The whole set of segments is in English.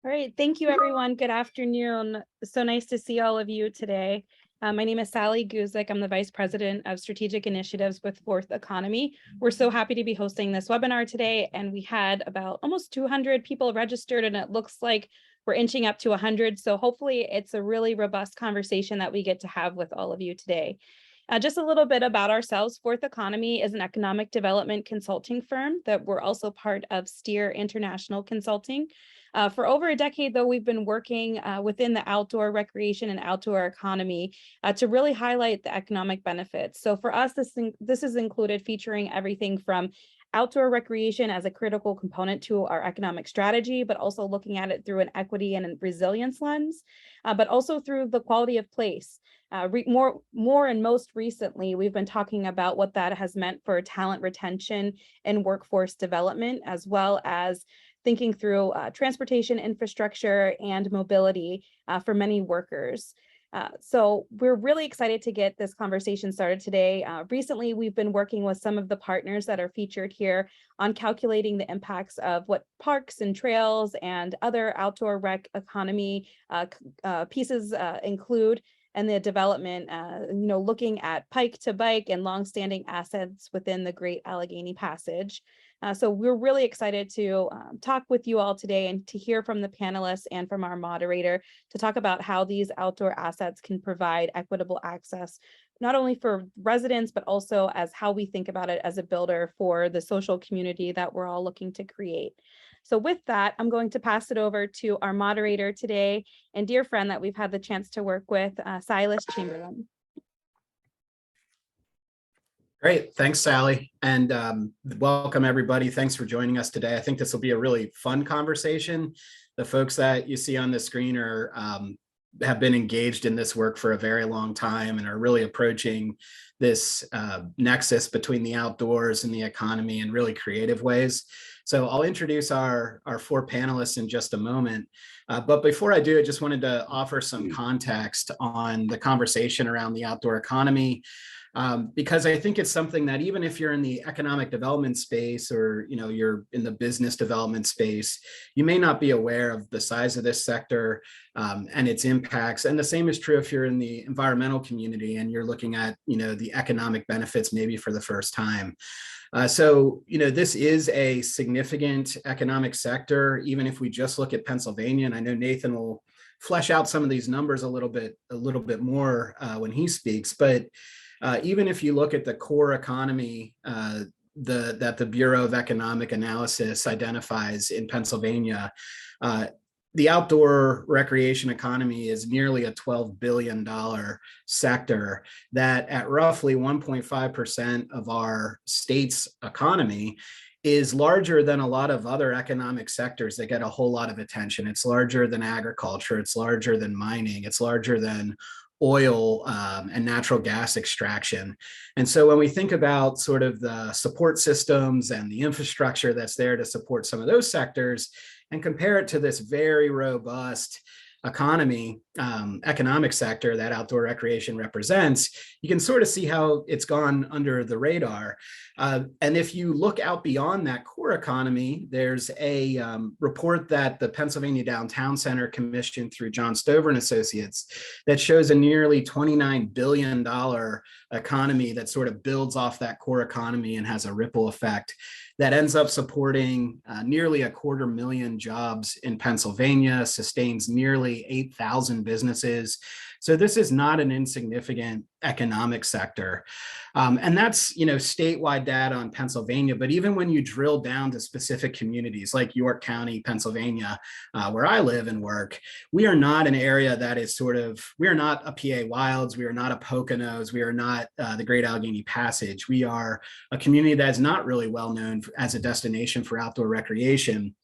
All right, thank you everyone. Good afternoon. So nice to see all of you today. My name is Sally Guzik. I'm the Vice President of Strategic Initiatives with Fourth Economy. We're so happy to be hosting this webinar today, and we had about almost 200 people registered, and it looks like we're inching up to 100. So hopefully it's a really robust conversation that we get to have with all of you today. Just a little bit about ourselves. Fourth Economy is an economic development consulting firm that we're also part of Steer International Consulting. For over a decade, though, we've been working within the outdoor recreation and outdoor economy to really highlight the economic benefits. So for us, this is included featuring everything from outdoor recreation as a critical component to our economic strategy, but also looking at it through an equity and resilience lens, but also through the quality of place. More and most recently, we've been talking about what that has meant for talent retention and workforce development, as well as thinking through transportation infrastructure and mobility for many workers. So we're really excited to get this conversation started today. Recently, we've been working with some of the partners that are featured here on calculating the impacts of what parks and trails and other outdoor rec economy pieces include, and the development, looking at pike to bike and longstanding assets within the Great Allegheny Passage. So we're really excited to talk with you all today and to hear from the panelists and from our moderator to talk about how these outdoor assets can provide equitable access, not only for residents, but also as how we think about it as a builder for the social community that we're all looking to create. So with that, I'm going to pass it over to our moderator today and dear friend that we've had the chance to work with, Silas Chamberlain. Great, thanks, Sally, and welcome everybody. Thanks for joining us today. I think this will be a really fun conversation. The folks that you see on the screen are have been engaged in this work for a very long time and are really approaching this nexus between the outdoors and the economy in really creative ways. So I'll introduce our four panelists in just a moment. But before I do, I just wanted to offer some context on the conversation around the outdoor economy. Because I think it's something that even if you're in the economic development space or you're in the business development space, you may not be aware of the size of this sector and its impacts. And the same is true if you're in the environmental community and you're looking at the economic benefits maybe for the first time. So this is a significant economic sector, even if we just look at Pennsylvania. And I know Nathan will flesh out some of these numbers a little bit more when he speaks, but even if you look at the core economy that the Bureau of Economic Analysis identifies in Pennsylvania, the outdoor recreation economy is nearly a $12 billion sector that at roughly 1.5% of our state's economy is larger than a lot of other economic sectors that get a whole lot of attention. It's larger than agriculture, it's larger than mining, it's larger than oil and natural gas extraction. And so when we think about sort of the support systems and the infrastructure that's there to support some of those sectors and compare it to this very robust economic sector that outdoor recreation represents, you can sort of see how it's gone under the radar. And if you look out beyond that core economy, there's a report that the Pennsylvania Downtown Center commissioned through John Stover and Associates that shows a nearly $29 billion economy that sort of builds off that core economy and has a ripple effect that ends up supporting nearly 250,000 jobs in Pennsylvania, sustains nearly 8,000 businesses. So this is not an insignificant economic sector. And that's, statewide data on Pennsylvania, but even when you drill down to specific communities like York County, Pennsylvania, where I live and work, we are not an area that is we are not a PA Wilds, we are not a Poconos, we are not the Great Allegheny Passage. We are a community that is not really well known as a destination for outdoor recreation.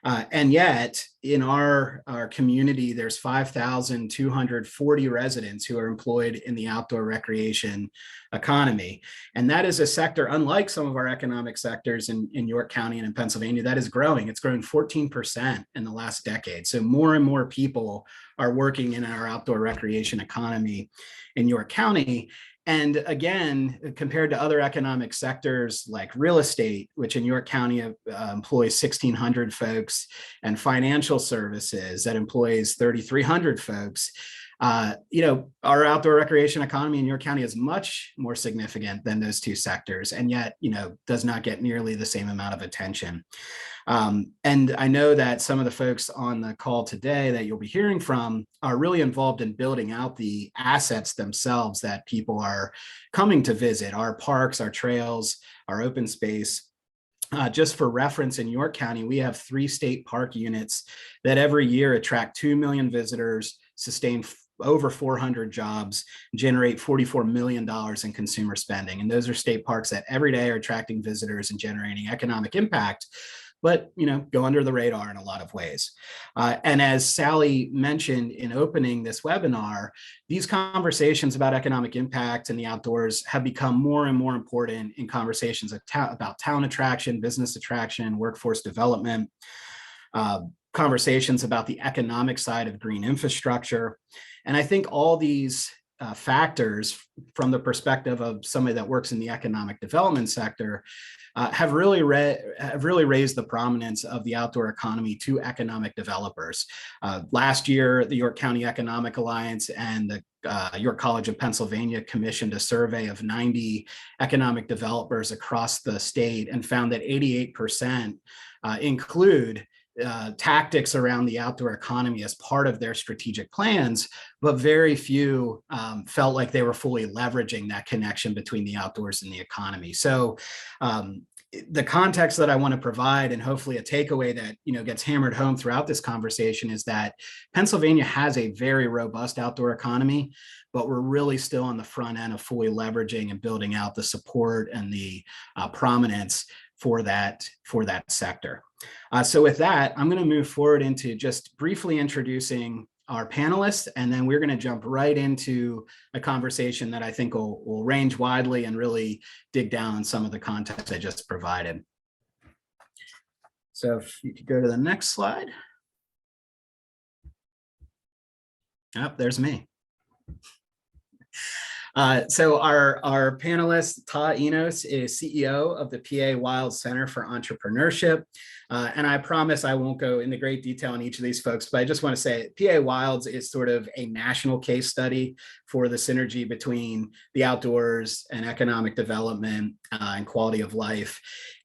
And yet in our community, there's 5,240 residents who are employed in the outdoor recreation economy. And that is a sector, unlike some of our economic sectors in York County and in Pennsylvania, that is growing. It's grown 14% in the last decade. So more and more people are working in our outdoor recreation economy in York County. And again, compared to other economic sectors like real estate, which in York County employs 1,600 folks, and financial services that employs 3,300 folks, our outdoor recreation economy in York County is much more significant than those two sectors, and yet, does not get nearly the same amount of attention. And I know that some of the folks on the call today that you'll be hearing from are really involved in building out the assets themselves that people are coming to visit, our parks, our trails, our open space. Just for reference, in York County, we have 3 state park units that every year attract 2 million visitors, sustain over 400 jobs, generate $44 million in consumer spending. And those are state parks that every day are attracting visitors and generating economic impact, but go under the radar in a lot of ways. And as Sally mentioned in opening this webinar, these conversations about economic impact in the outdoors have become more and more important in conversations about town attraction, business attraction, workforce development, conversations about the economic side of green infrastructure. And I think all these factors, from the perspective of somebody that works in the economic development sector, have really raised the prominence of the outdoor economy to economic developers. Last year, the York County Economic Alliance and the York College of Pennsylvania commissioned a survey of 90 economic developers across the state and found that 88% include tactics around the outdoor economy as part of their strategic plans, but very few felt like they were fully leveraging that connection between the outdoors and the economy. So the context that I want to provide, and hopefully a takeaway that gets hammered home throughout this conversation, is that Pennsylvania has a very robust outdoor economy, but we're really still on the front end of fully leveraging and building out the support and the prominence for that sector. So with that, I'm going to move forward into just briefly introducing our panelists, and then we're going to jump right into a conversation that I think will range widely and really dig down on some of the context I just provided. So if you could go to the next slide. Oh, there's me. So our panelist, Ta Enos, is CEO of the PA Wild Center for Entrepreneurship. And I promise I won't go into great detail on each of these folks, but I just want to say PA Wilds is sort of a national case study for the synergy between the outdoors and economic development and quality of life.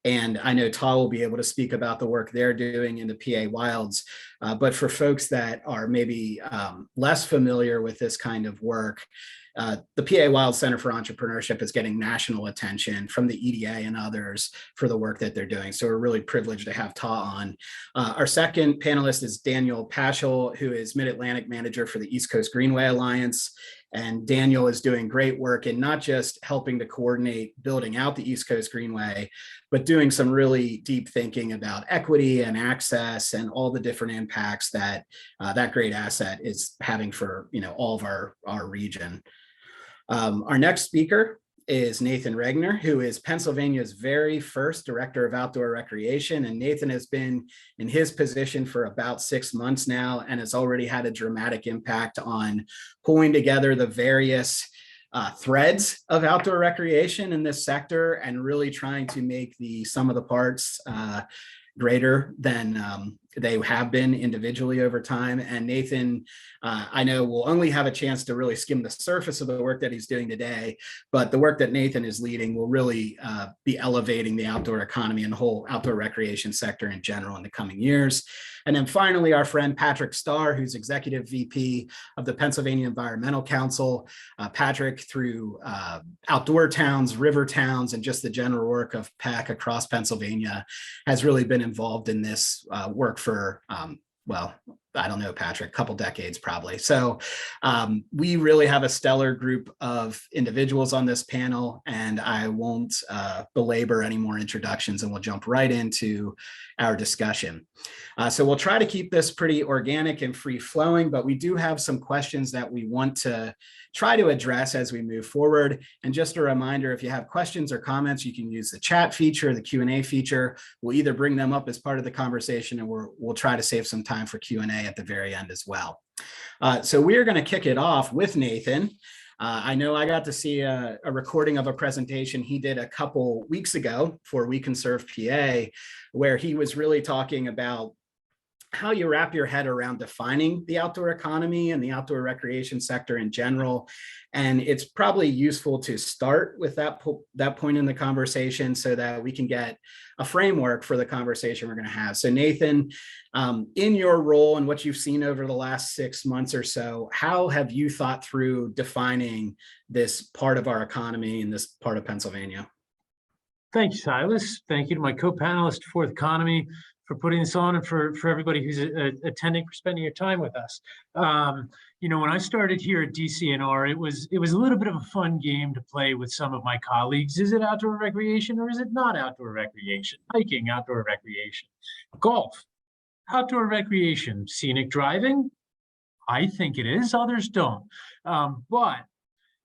And I know Ta will be able to speak about the work they're doing in the PA Wilds. But for folks that are maybe less familiar with this kind of work, the PA Wild Center for Entrepreneurship is getting national attention from the EDA and others for the work that they're doing. So we're really privileged to have Ta on. Our second panelist is Daniel Paschal, who is Mid-Atlantic Manager for the East Coast Greenway Alliance. And Daniel is doing great work in not just helping to coordinate building out the East Coast Greenway, but doing some really deep thinking about equity and access and all the different impacts that that great asset is having for all of our region. Our next speaker is Nathan Regner, who is Pennsylvania's very first Director of Outdoor Recreation. And Nathan has been in his position for about 6 months now and has already had a dramatic impact on pulling together the various threads of outdoor recreation in this sector and really trying to make the sum of the parts greater than they have been individually over time. And Nathan, I know will only have a chance to really skim the surface of the work that he's doing today, but the work that Nathan is leading will really be elevating the outdoor economy and the whole outdoor recreation sector in general in the coming years. And then finally, our friend Patrick Starr, who's Executive VP of the Pennsylvania Environmental Council. Patrick, through outdoor towns, river towns, and just the general work of PAC across Pennsylvania, has really been involved in this work for, well, I don't know, Patrick, a couple decades probably. So we really have a stellar group of individuals on this panel, and I won't belabor any more introductions, and we'll jump right into our discussion. So we'll try to keep this pretty organic and free flowing, but we do have some questions that we want to try to address as we move forward. And just a reminder, if you have questions or comments, you can use the chat feature, the Q&A feature. We'll either bring them up as part of the conversation, and we'll try to save some time for Q&A at the very end as well. So we are going to kick it off with Nathan. I know I got to see a recording of a presentation he did a couple weeks ago for We Can Serve PA, where he was really talking about how you wrap your head around defining the outdoor economy and the outdoor recreation sector in general. And it's probably useful to start with that point in the conversation so that we can get a framework for the conversation we're going to have. So Nathan, in your role and what you've seen over the last 6 months or so, how have you thought through defining this part of our economy in this part of Pennsylvania? Thank you, Silas. Thank you to my co-panelist for the Economy for putting this on, and for everybody who's attending, for spending your time with us. You know, when I started here at DCNR, it was a little bit of a fun game to play with some of my colleagues. Is it outdoor recreation or is it not outdoor recreation? Hiking, outdoor recreation. Golf, outdoor recreation. Scenic driving, I think it is, others don't. But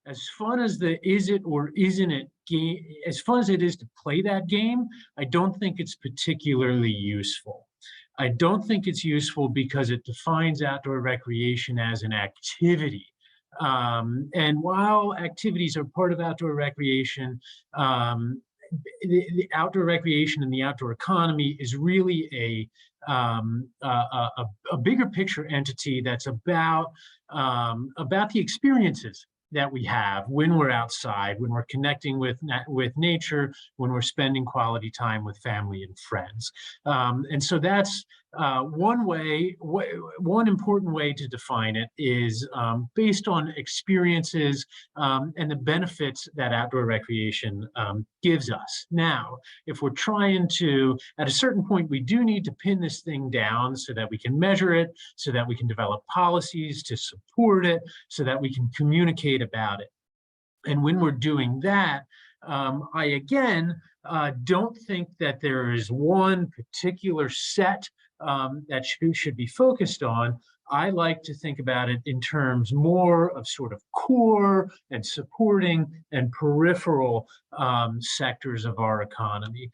as fun as the is it or isn't it game, as fun as it is to play that game, I don't think it's particularly useful. I don't think it's useful because it defines outdoor recreation as an activity. And while activities are part of outdoor recreation, the outdoor recreation and the outdoor economy is really a bigger picture entity that's about the experiences that we have when we're outside, when we're connecting with nature, when we're spending quality time with family and friends. And so that's one important way to define it is based on experiences and the benefits that outdoor recreation gives us. Now, if we're trying to, at a certain point, we do need to pin this thing down so that we can measure it, so that we can develop policies to support it, so that we can communicate about it. And when we're doing that, I again don't think that there is one particular set that should be focused on. I like to think about it in terms more of sort of core and supporting and peripheral sectors of our economy.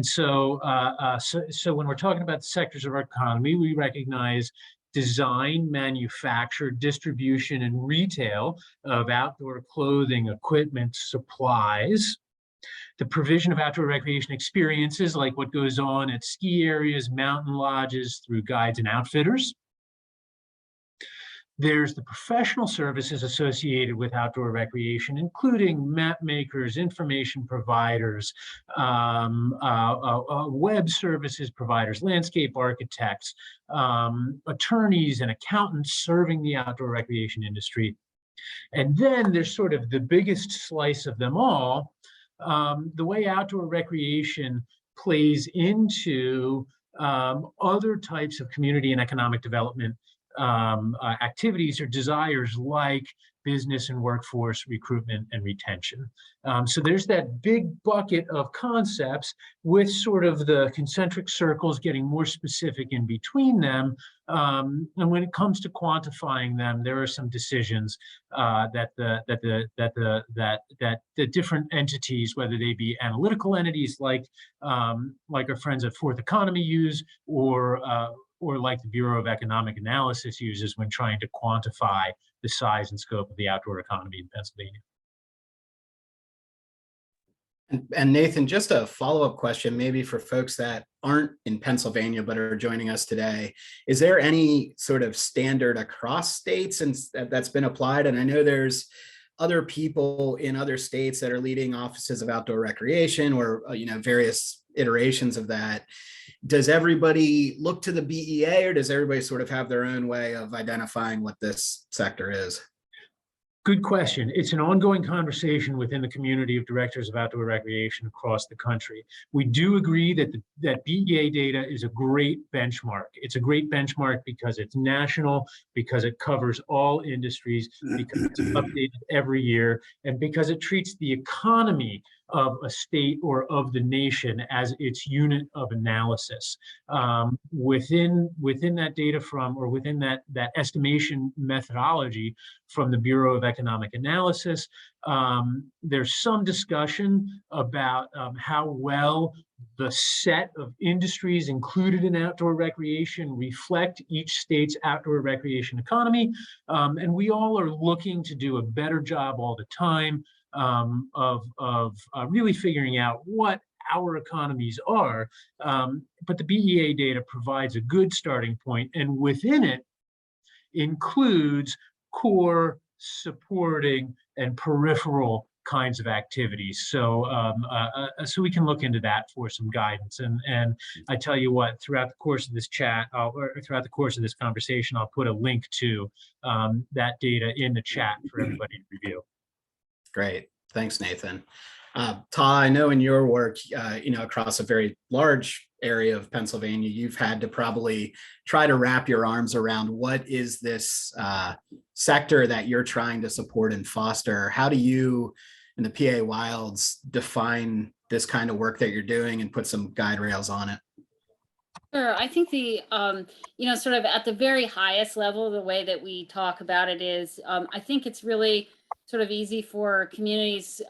So when we're talking about the sectors of our economy, we recognize design, manufacture, distribution, and retail of outdoor clothing, equipment, supplies. The provision of outdoor recreation experiences, like what goes on at ski areas, mountain lodges, through guides and outfitters. There's the professional services associated with outdoor recreation, including map makers, information providers, web services providers, landscape architects, attorneys and accountants serving the outdoor recreation industry. And then there's sort of the biggest slice of them all, the way outdoor recreation plays into other types of community and economic development activities or desires, like business and workforce recruitment and retention. So there's that big bucket of concepts with sort of the concentric circles getting more specific in between them. And when it comes to quantifying them, there are some decisions that the different entities, whether they be analytical entities like our friends at Fourth Economy use, or like the Bureau of Economic Analysis uses when trying to quantify the size and scope of the outdoor economy in Pennsylvania. And Nathan, just a follow-up question, maybe for folks that aren't in Pennsylvania but are joining us today. Is there any sort of standard across states and that's been applied? And I know there's other people in other states that are leading offices of outdoor recreation, or various iterations of that. Does everybody look to the BEA, or does everybody sort of have their own way of identifying what this sector is? Good question. It's an ongoing conversation within the community of directors of outdoor recreation across the country. We do agree that BEA data is a great benchmark. It's a great benchmark because it's national, because it covers all industries, because it's updated every year, and because it treats the economy of a state or of the nation as its unit of analysis. Within that data within that estimation methodology from the Bureau of Economic Analysis, there's some discussion about how well the set of industries included in outdoor recreation reflect each state's outdoor recreation economy. And we all are looking to do a better job all the time of really figuring out what our economies are. But the BEA data provides a good starting point, and within it includes core, supporting, and peripheral kinds of activities. So so we can look into that for some guidance. And I tell you what, throughout the course of this chat, or throughout the course of this conversation, I'll put a link to that data in the chat for everybody to review. Great. Thanks, Nathan. Ta, I know in your work, across a very large area of Pennsylvania, you've had to probably try to wrap your arms around what is this sector that you're trying to support and foster. How do you in the PA Wilds define this kind of work that you're doing and put some guide rails on it? Sure. I think the, sort of at the very highest level, the way that we talk about it is, I think it's really sort of easy for communities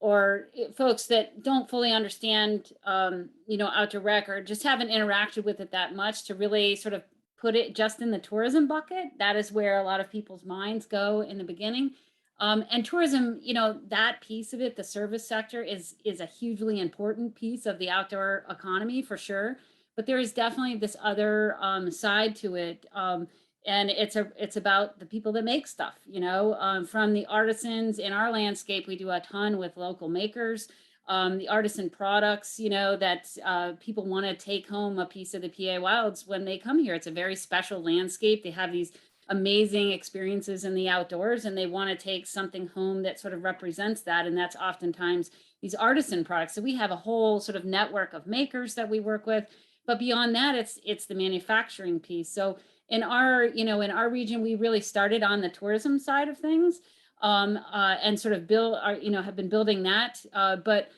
or folks that don't fully understand, outdoor rec or just haven't interacted with it that much to really sort of put it just in the tourism bucket. That is where a lot of people's minds go in the beginning. And tourism, that piece of it, the service sector is a hugely important piece of the outdoor economy for sure. But there is definitely this other side to it. And it's about the people that make stuff, from the artisans in our landscape. We do a ton with local makers, the artisan products, that people want to take home a piece of the PA Wilds when they come here. It's a very special landscape. They have these amazing experiences in the outdoors, and they want to take something home that sort of represents that. And that's oftentimes these artisan products. So we have a whole sort of network of makers that we work with. But beyond that, it's the manufacturing piece. So in our region, we really started on the tourism side of things, and sort of have been building that. But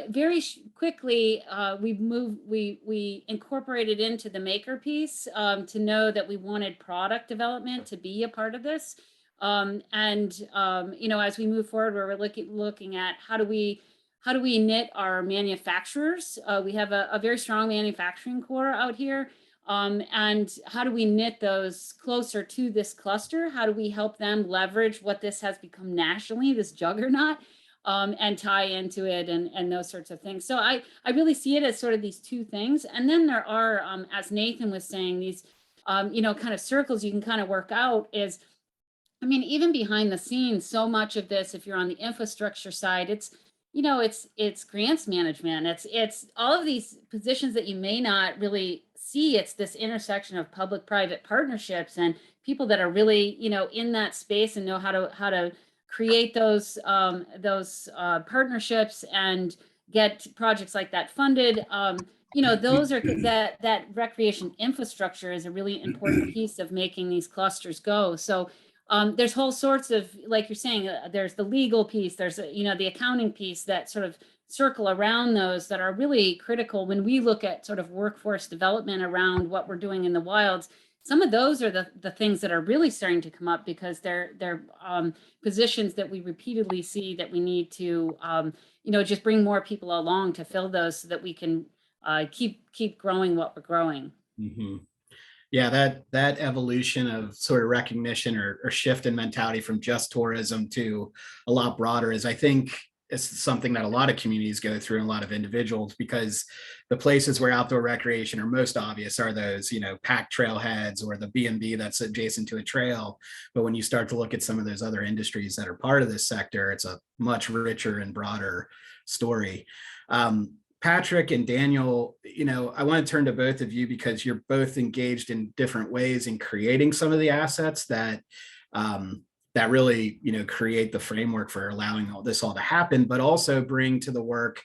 very quickly, we incorporated into the maker piece to know that we wanted product development to be a part of this. As we move forward, we're looking at how do we knit our manufacturers? We have a very strong manufacturing core out here. And how do we knit those closer to this cluster? How do we help them leverage what this has become nationally, this juggernaut, and tie into it and those sorts of things? So I really see it as sort of these two things. And then there are, as Nathan was saying, these, kind of circles you can kind of work out is, even behind the scenes, so much of this, if you're on the infrastructure side, it's grants management. It's all of these positions that you may not really see. It's this intersection of public-private partnerships and people that are really, in that space and know how to create those partnerships and get projects like that funded. Those are that recreation infrastructure is a really important piece of making these clusters go. So there's whole sorts of, like you're saying, there's the legal piece, there's, the accounting piece that sort of circle around those that are really critical when we look at sort of workforce development around what we're doing in the wilds. Some of those are the things that are really starting to come up because they're positions that we repeatedly see that we need to, just bring more people along to fill those so that we can keep growing what we're growing. Mm-hmm. Yeah, that evolution of sort of recognition or shift in mentality from just tourism to a lot broader is, I think, is something that a lot of communities go through and a lot of individuals, because the places where outdoor recreation are most obvious are those, packed trailheads or the B&B that's adjacent to a trail. But when you start to look at some of those other industries that are part of this sector, it's a much richer and broader story. Patrick and Daniel, I want to turn to both of you because you're both engaged in different ways in creating some of the assets that really, create the framework for allowing all this to happen, but also bring to the work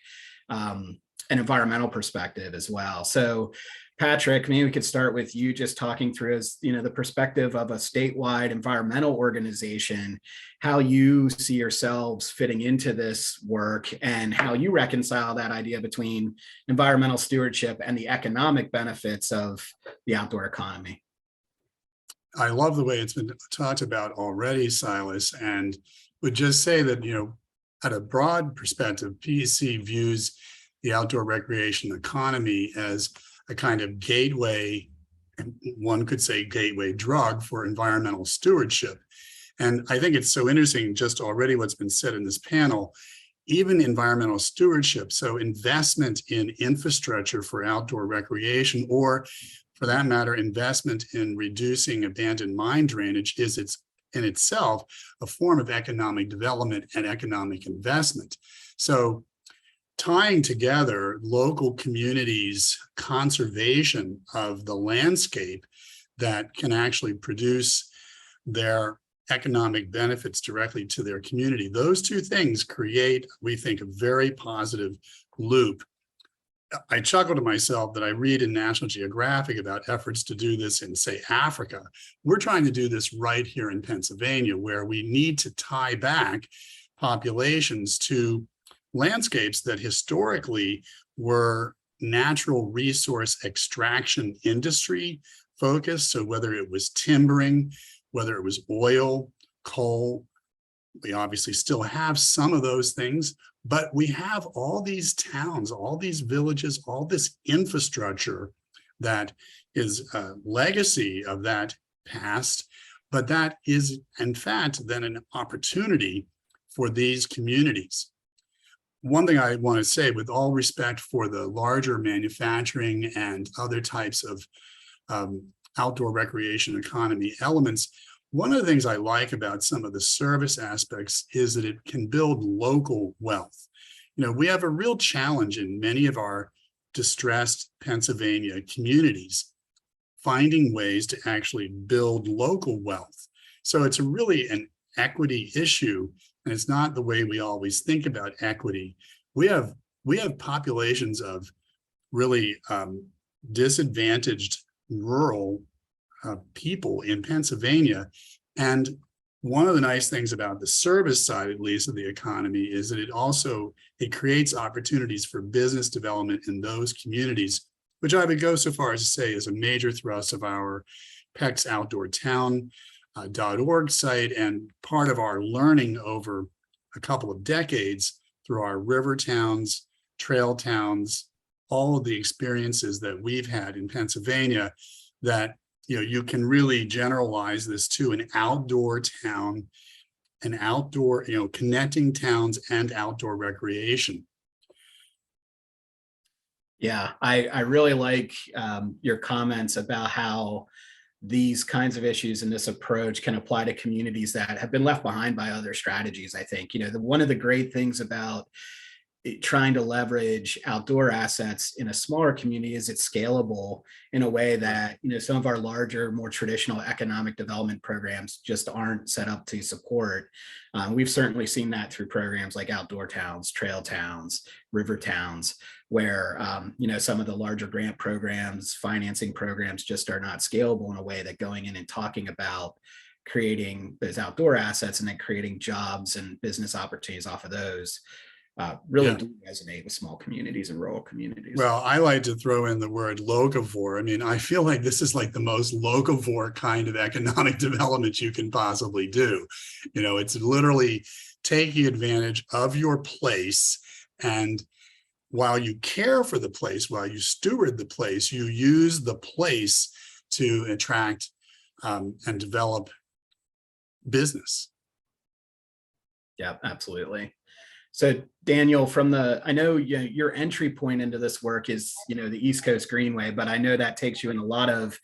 an environmental perspective as well. So Patrick, maybe we could start with you just talking through as, the perspective of a statewide environmental organization, how you see yourselves fitting into this work and how you reconcile that idea between environmental stewardship and the economic benefits of the outdoor economy. I love the way it's been talked about already, Silas, and would just say that, at a broad perspective, PEC views the outdoor recreation economy as a kind of gateway, and one could say gateway drug for environmental stewardship. And I think it's so interesting just already what's been said in this panel, even environmental stewardship. So investment in infrastructure for outdoor recreation, or for that matter, investment in reducing abandoned mine drainage is in itself a form of economic development and economic investment. So tying together local communities' conservation of the landscape that can actually produce their economic benefits directly to their community. Those two things create, we think, a very positive loop. I chuckle to myself that I read in National Geographic about efforts to do this in, say, Africa. We're trying to do this right here in Pennsylvania, where we need to tie back populations to landscapes that historically were natural resource extraction industry focused. So whether it was timbering, whether it was oil, coal, we obviously still have some of those things, but we have all these towns, all these villages, all this infrastructure that is a legacy of that past, but that is in fact then an opportunity for these communities. One thing I want to say, with all respect for the larger manufacturing and other types of outdoor recreation economy elements, one of the things I like about some of the service aspects is that it can build local wealth. You know, we have a real challenge in many of our distressed Pennsylvania communities, finding ways to actually build local wealth. So it's really an equity issue, and it's not the way we always think about equity. We have populations of really disadvantaged rural people in Pennsylvania. And one of the nice things about the service side, at least, of the economy is that it creates opportunities for business development in those communities, which I would go so far as to say is a major thrust of our PEC's Outdoor Town.org site, and part of our learning over a couple of decades through our river towns, trail towns, all of the experiences that we've had in Pennsylvania, that you can really generalize this to an outdoor town, an outdoor, connecting towns and outdoor recreation. Yeah, I really like your comments about how these kinds of issues and this approach can apply to communities that have been left behind by other strategies. I think, one of the great things about trying to leverage outdoor assets in a smaller community is it's scalable in a way that some of our larger, more traditional economic development programs just aren't set up to support. We've certainly seen that through programs like outdoor towns, trail towns, river towns, where some of the larger grant programs, financing programs just are not scalable in a way that going in and talking about creating those outdoor assets and then creating jobs and business opportunities off of those really do resonate with small communities and rural communities. Well, I like to throw in the word locavore. I mean, I feel like this is like the most locavore kind of economic development you can possibly do. It's literally taking advantage of your place, and while you care for the place, while you steward the place, you use the place to attract and develop business. Yeah, absolutely. So Daniel, I know your entry point into this work is, the East Coast Greenway, but I know that takes you in a lot of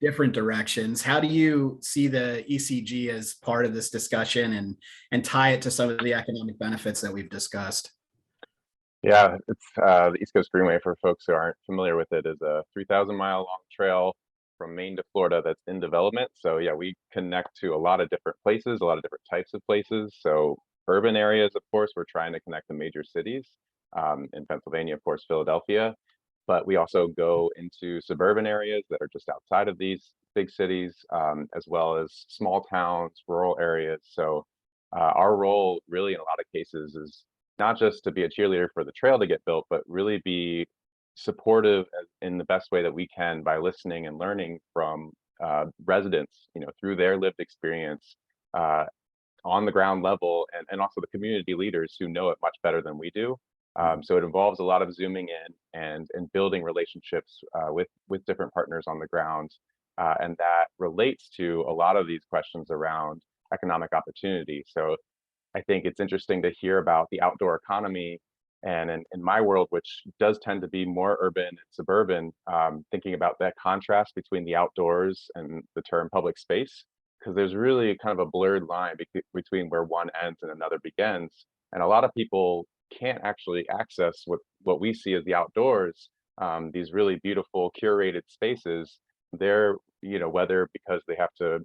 different directions. How do you see the ECG as part of this discussion and tie it to some of the economic benefits that we've discussed? Yeah, it's the East Coast Greenway, for folks who aren't familiar with it, is a 3,000-mile long trail from Maine to Florida that's in development. So yeah, we connect to a lot of different places, a lot of different types of places. So urban areas, of course, we're trying to connect to major cities. In Pennsylvania, of course, Philadelphia. But we also go into suburban areas that are just outside of these big cities, as well as small towns, rural areas. So our role really in a lot of cases is not just to be a cheerleader for the trail to get built, but really be supportive in the best way that we can by listening and learning from residents, through their lived experience on the ground level, and also the community leaders who know it much better than we do. So it involves a lot of zooming in and building relationships with different partners on the ground. And that relates to a lot of these questions around economic opportunity. So I think it's interesting to hear about the outdoor economy. And in my world, which does tend to be more urban and suburban, thinking about that contrast between the outdoors and the term public space, because there's really kind of a blurred line between where one ends and another begins. And a lot of people can't actually access what we see as the outdoors, these really beautiful curated spaces. They're, whether because they have to,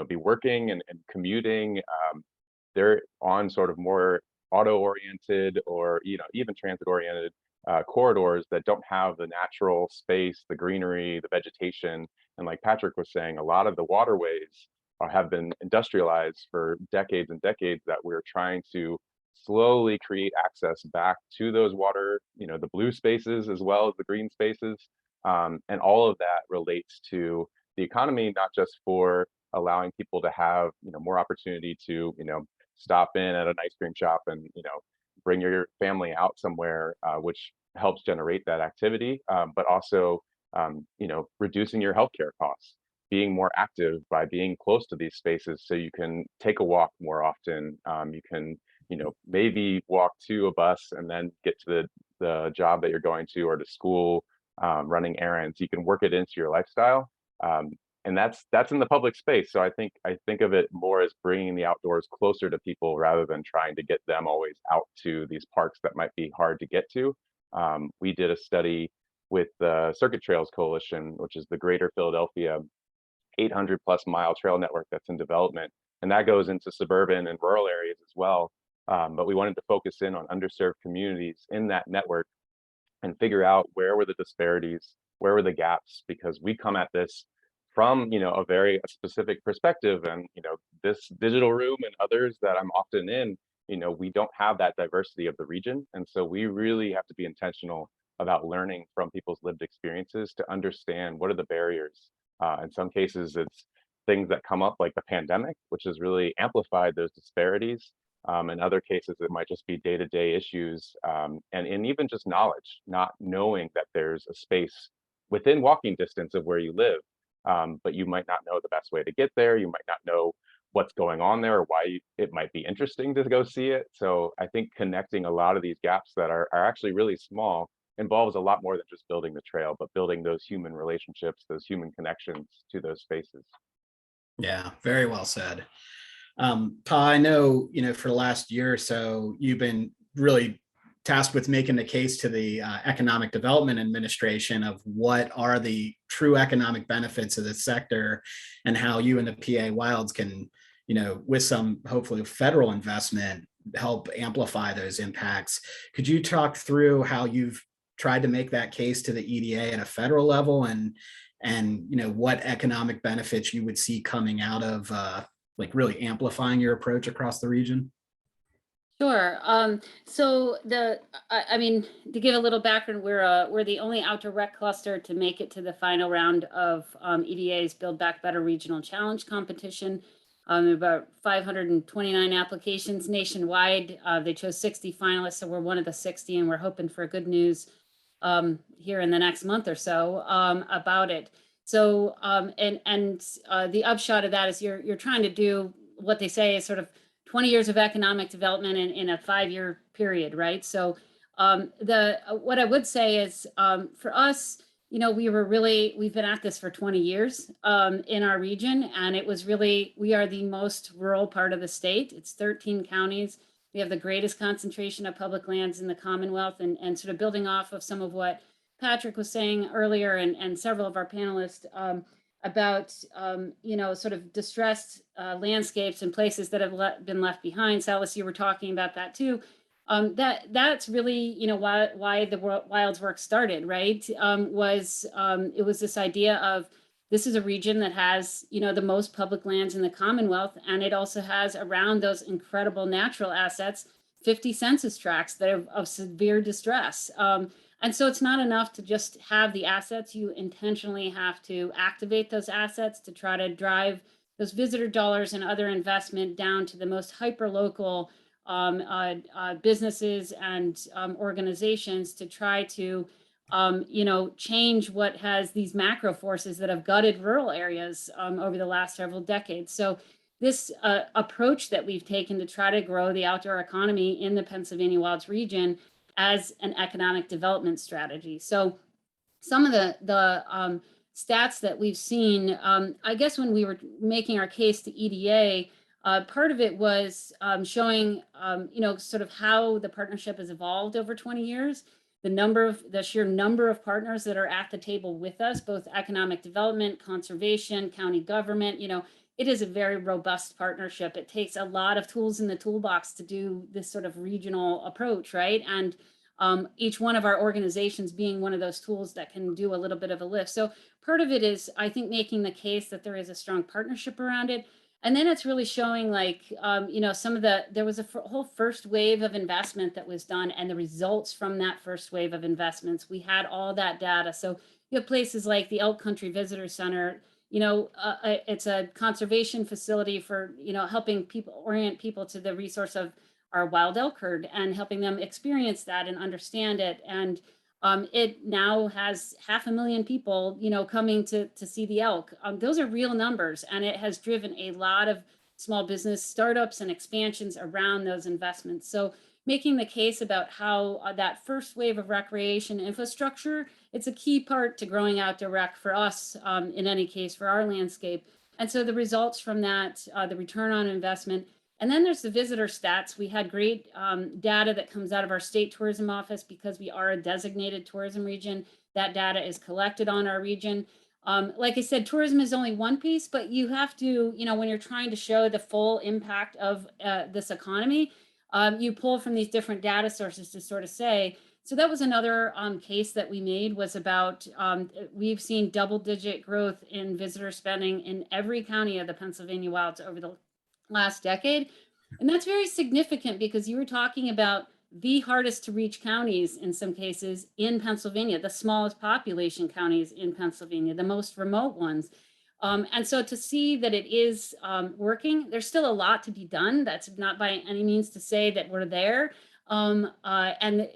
be working and commuting, they're on sort of more auto-oriented or even transit-oriented corridors that don't have the natural space, the greenery, the vegetation. And like Patrick was saying, a lot of the waterways have been industrialized for decades and decades, that we're trying to slowly create access back to those water, the blue spaces as well as the green spaces. And all of that relates to the economy, not just for allowing people to have, more opportunity to, stop in at an ice cream shop and, bring your family out somewhere, which helps generate that activity, but also, reducing your healthcare costs, being more active by being close to these spaces so you can take a walk more often. You can, maybe walk to a bus and then get to the job that you're going to, or to school, running errands. You can work it into your lifestyle. And that's in the public space. So I think of it more as bringing the outdoors closer to people rather than trying to get them always out to these parks that might be hard to get to. We did a study with the Circuit Trails Coalition, which is the Greater Philadelphia 800+ mile trail network that's in development, and that goes into suburban and rural areas as well. But we wanted to focus in on underserved communities in that network and figure out where were the disparities, where were the gaps, because we come at this from a very specific perspective. And this digital room and others that I'm often in, we don't have that diversity of the region. And so we really have to be intentional about learning from people's lived experiences to understand what are the barriers. In some cases, it's things that come up like the pandemic, which has really amplified those disparities. In other cases, it might just be day-to-day issues, and even just knowledge, not knowing that there's a space within walking distance of where you live. But you might not know the best way to get there. You might not know what's going on there or why it might be interesting to go see it. So I think connecting a lot of these gaps that are actually really small involves a lot more than just building the trail, but building those human relationships, those human connections to those spaces. Yeah, very well said. Pa, I know, for the last year or so, you've been really tasked with making the case to the Economic Development Administration of what are the true economic benefits of this sector, and how you and the PA Wilds can, with some hopefully federal investment, help amplify those impacts. Could you talk through how you've tried to make that case to the EDA at a federal level, and what economic benefits you would see coming out of really amplifying your approach across the region? Sure. So to give a little background, we're the only outdoor rec cluster to make it to the final round of EDA's Build Back Better Regional Challenge competition. About 529 applications nationwide. They chose 60 finalists, so we're one of the 60, and we're hoping for good news here in the next month or so about it. So the upshot of that is you're trying to do what they say is sort of 20 years of economic development in a 5-year period, right? So what I would say is for us, we've been at this for 20 years in our region, and it was really, we are the most rural part of the state. It's 13 counties. We have the greatest concentration of public lands in the Commonwealth, and sort of building off of some of what Patrick was saying earlier, and several of our panelists about, sort of distressed landscapes and places that have been left behind. Salas, you were talking about that too. That's really, why the Wilds work started, right? It was this idea of, this is a region that has, the most public lands in the Commonwealth, and it also has around those incredible natural assets, 50 census tracts that are of severe distress. And so it's not enough to just have the assets. You intentionally have to activate those assets to try to drive those visitor dollars and other investment down to the most hyper-local businesses and organizations to try to change what has these macro forces that have gutted rural areas over the last several decades. So this approach that we've taken to try to grow the outdoor economy in the Pennsylvania Wilds region as an economic development strategy. So some of the stats that we've seen, I guess when we were making our case to EDA, part of it was showing, sort of how the partnership has evolved over 20 years. The sheer number of partners that are at the table with us, both economic development, conservation, county government, it is a very robust partnership. It takes a lot of tools in the toolbox to do this sort of regional approach, right? And each one of our organizations being one of those tools that can do a little bit of a lift. So part of it is, I think, making the case that there is a strong partnership around it. And then it's really showing like, there was a whole first wave of investment that was done, and the results from that first wave of investments, we had all that data. So you have places like the Elk Country Visitor Center, it's a conservation facility for, helping people orient people to the resource of our wild elk herd and helping them experience that and understand it. And it now has 500,000 people, coming to see the elk. Those are real numbers, and it has driven a lot of small business startups and expansions around those investments. So making the case about how that first wave of recreation infrastructure, it's a key part to growing outdoor rec for us, in any case, for our landscape. And so the results from that, the return on investment. And then there's the visitor stats. We had great data that comes out of our state tourism office because we are a designated tourism region. That data is collected on our region. Like I said, tourism is only one piece, but you have to, when you're trying to show the full impact of this economy, you pull from these different data sources to sort of say. So that was another case that we made, was about, we've seen double-digit growth in visitor spending in every county of the Pennsylvania Wilds over the last decade. And that's very significant because you were talking about the hardest to reach counties in some cases in Pennsylvania, the smallest population counties in Pennsylvania, the most remote ones. And so to see that it is working, there's still a lot to be done. That's not by any means to say that we're there. And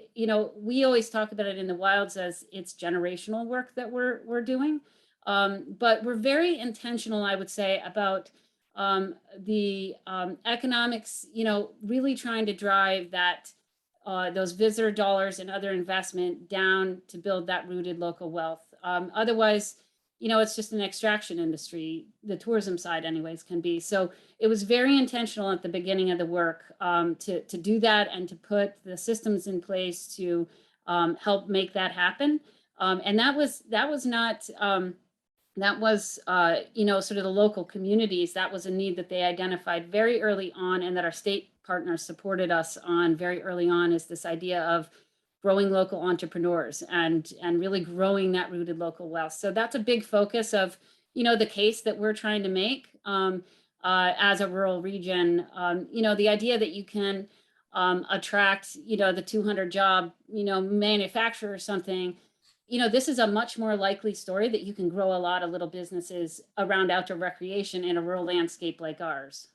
we always talk about it in the wilds as it's generational work that we're doing. But we're very intentional, I would say, about the economics, really trying to drive that those visitor dollars and other investment down to build that rooted local wealth. Otherwise, it's just an extraction industry. The tourism side anyways can be. So it was very intentional at the beginning of the work to do that and to put the systems in place to help make that happen. And that was not, that was, sort of the local communities. That was a need that they identified very early on, and that our state partners supported us on very early on, is this idea of growing local entrepreneurs and really growing that rooted local wealth. So that's a big focus of, the case that we're trying to make as a rural region. The idea that you can attract, the 200 job, manufacturer or something. This is a much more likely story that you can grow a lot of little businesses around outdoor recreation in a rural landscape like ours.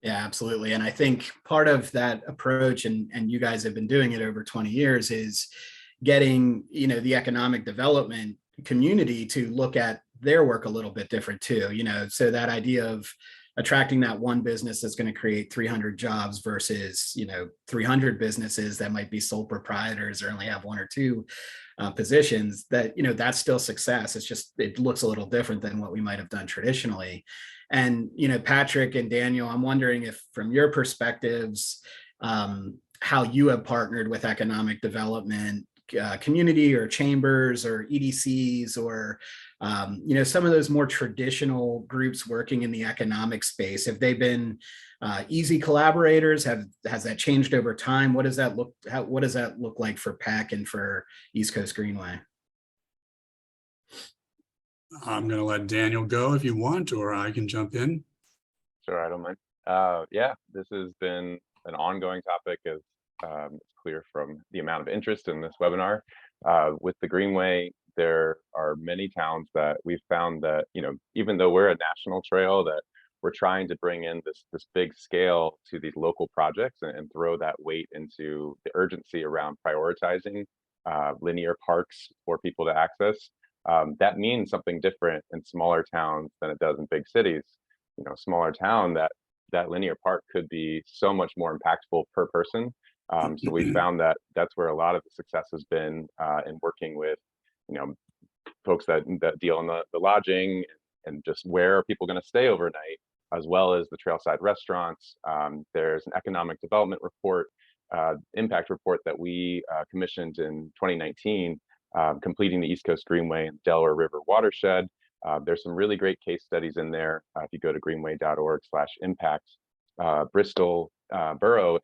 Yeah, absolutely. And I think part of that approach, and you guys have been doing it over 20 years, is getting, the economic development community to look at their work a little bit different too. So that idea of attracting that one business that's going to create 300 jobs versus, 300 businesses that might be sole proprietors or only have one or two positions, that, that's still success. It's just, it looks a little different than what we might have done traditionally. And, Patrick and Daniel, I'm wondering if from your perspectives, how you have partnered with economic development community or chambers or EDCs or, some of those more traditional groups working in the economic space. Have they been easy collaborators? Has that changed over time? What does that look like for PAC and for East Coast Greenway? I'm going to let Daniel go if you want, or I can jump in. Sure, I don't mind. Yeah, this has been an ongoing topic, as it's clear from the amount of interest in this webinar. With the Greenway, there are many towns that we've found that, even though we're a national trail, that we're trying to bring in this big scale to these local projects and throw that weight into the urgency around prioritizing linear parks for people to access. That means something different in smaller towns than it does in big cities. You know, smaller town, that linear park could be so much more impactful per person. So we found that that's where a lot of the success has been in working with, you know, folks that deal in the lodging and just where are people going to stay overnight, as well as the trailside restaurants. There's an economic development report, impact report that we commissioned in 2019, completing the East Coast Greenway and Delaware River watershed. There's some really great case studies in there. If you go to greenway.org/impact, Bristol Borough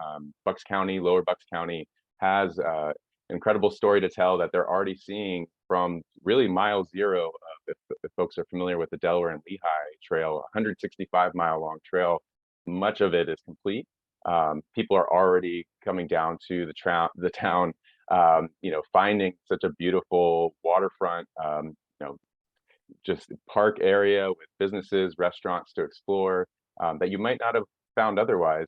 and Bucks County, Lower Bucks County has an incredible story to tell that they're already seeing from really mile zero. If folks are familiar with the Delaware and Lehigh Trail, 165-mile long trail, much of it is complete. People are already coming down to the town, you know, finding such a beautiful waterfront, you know, just park area with businesses, restaurants to explore that you might not have found otherwise.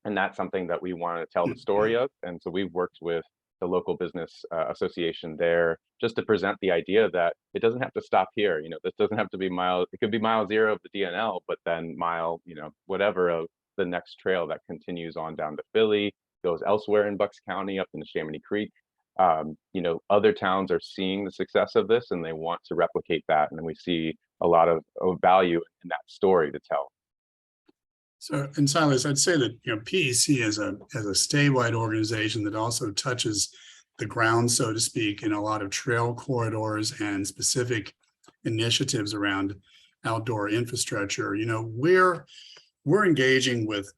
And that's something that we want to tell the story of. And so we've worked with the local business association there just to present the idea that it doesn't have to stop here. You know, this doesn't have to be it could be mile zero of the DNL, but then mile, you know, whatever of the next trail that continues on down to Philly, goes elsewhere in Bucks County, up into Chamonix Creek. You know, other towns are seeing the success of this and they want to replicate that. And then we see a lot of value in that story to tell. So, and Silas, I'd say that, you know, PEC as a statewide organization that also touches the ground, so to speak, in a lot of trail corridors and specific initiatives around outdoor infrastructure. You know, we're engaging with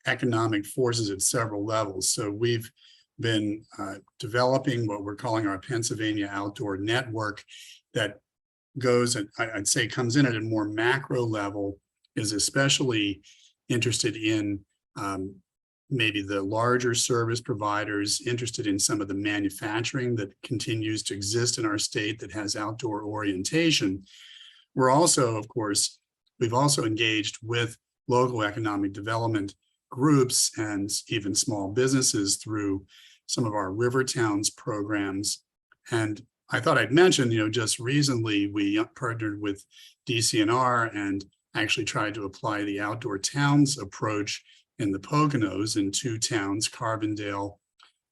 economic forces at several levels. So we've been developing what we're calling our Pennsylvania Outdoor Network that goes, I'd say comes in at a more macro level, is especially interested in maybe the larger service providers, interested in some of the manufacturing that continues to exist in our state that has outdoor orientation. We're also, of course, we've also engaged with local economic development groups and even small businesses through some of our River Towns programs. And I thought I'd mention, you know, just recently we partnered with DCNR and actually tried to apply the outdoor towns approach in the Poconos in 2 towns, Carbondale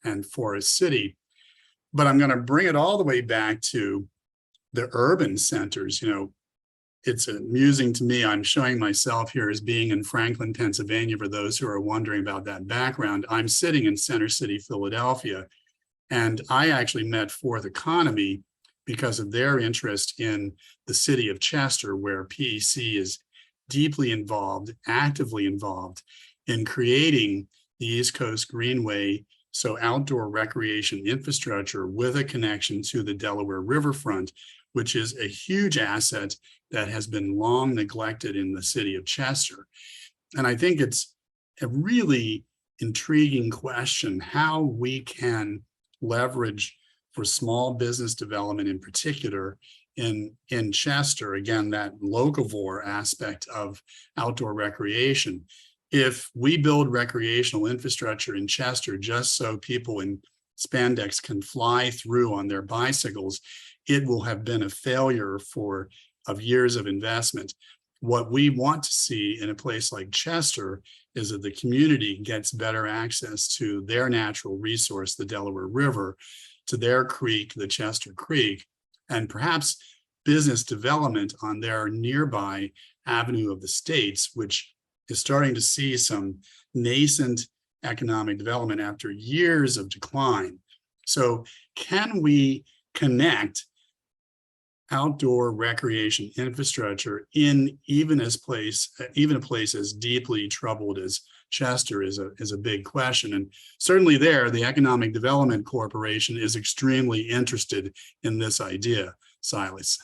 and Forest City. But I'm going to bring it all the way back to the urban centers. You know, it's amusing to me. I'm showing myself here as being in Franklin, Pennsylvania, for those who are wondering about that background. I'm sitting in Center City, Philadelphia, and I actually met Fourth Economy because of their interest in the city of Chester, where PEC is deeply involved, actively involved in creating the East Coast Greenway, so outdoor recreation infrastructure with a connection to the Delaware riverfront, which is a huge asset that has been long neglected in the city of Chester. And I think it's a really intriguing question how we can leverage for small business development in particular in Chester, again, that locavore aspect of outdoor recreation. If we build recreational infrastructure in Chester just so people in spandex can fly through on their bicycles, it will have been a failure of years of investment. What we want to see in a place like Chester is that the community gets better access to their natural resource, the Delaware River, to their creek, the Chester Creek, and perhaps business development on their nearby Avenue of the States, which is starting to see some nascent economic development after years of decline. So can we connect outdoor recreation infrastructure in even a place as deeply troubled as Chester is a big question. And certainly there, the Economic Development Corporation is extremely interested in this idea, Silas.